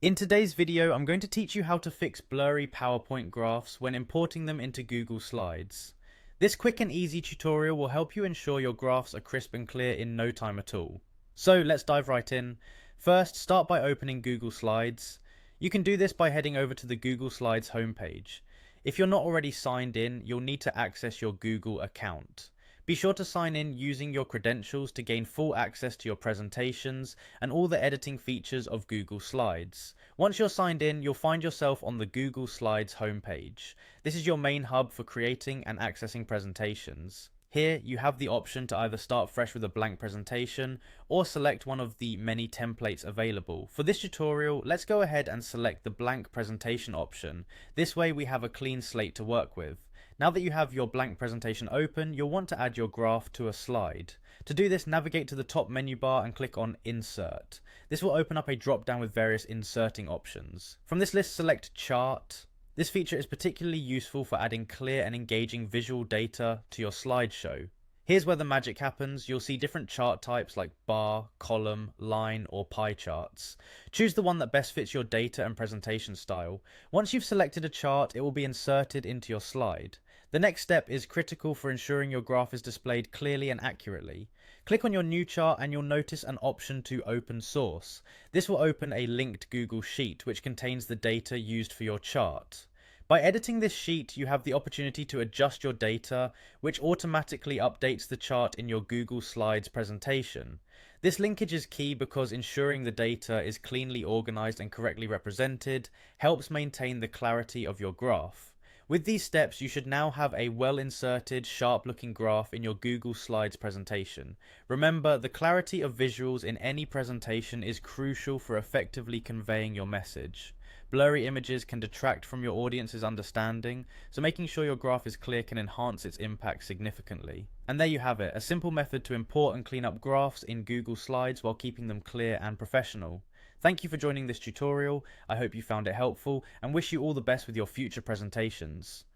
In today's video, I'm going to teach you how to fix blurry PowerPoint graphs when importing them into Google Slides. This quick and easy tutorial will help you ensure your graphs are crisp and clear in no time at all. So let's dive right in. First, start by opening Google Slides. You can do this by heading over to the Google Slides homepage. If you're not already signed in, you'll need to access your Google account. Be sure to sign in using your credentials to gain full access to your presentations and all the editing features of Google Slides. Once you're signed in, you'll find yourself on the Google Slides homepage. This is your main hub for creating and accessing presentations. Here, you have the option to either start fresh with a blank presentation or select one of the many templates available. For this tutorial, let's go ahead and select the blank presentation option. This way we have a clean slate to work with. Now that you have your blank presentation open, you'll want to add your graph to a slide. To do this, navigate to the top menu bar and click on Insert. This will open up a drop down with various inserting options. From this list, select Chart. This feature is particularly useful for adding clear and engaging visual data to your slideshow. Here's where the magic happens. You'll see different chart types like bar, column, line, or pie charts. Choose the one that best fits your data and presentation style. Once you've selected a chart, it will be inserted into your slide. The next step is critical for ensuring your graph is displayed clearly and accurately. Click on your new chart and you'll notice an option to open source. This will open a linked Google Sheet which contains the data used for your chart. By editing this sheet, you have the opportunity to adjust your data, which automatically updates the chart in your Google Slides presentation. This linkage is key because ensuring the data is cleanly organized and correctly represented helps maintain the clarity of your graph. With these steps, you should now have a well-inserted, sharp-looking graph in your Google Slides presentation. Remember, the clarity of visuals in any presentation is crucial for effectively conveying your message. Blurry images can detract from your audience's understanding, so making sure your graph is clear can enhance its impact significantly. And there you have it, a simple method to import and clean up graphs in Google Slides while keeping them clear and professional. Thank you for joining this tutorial. I hope you found it helpful and wish you all the best with your future presentations.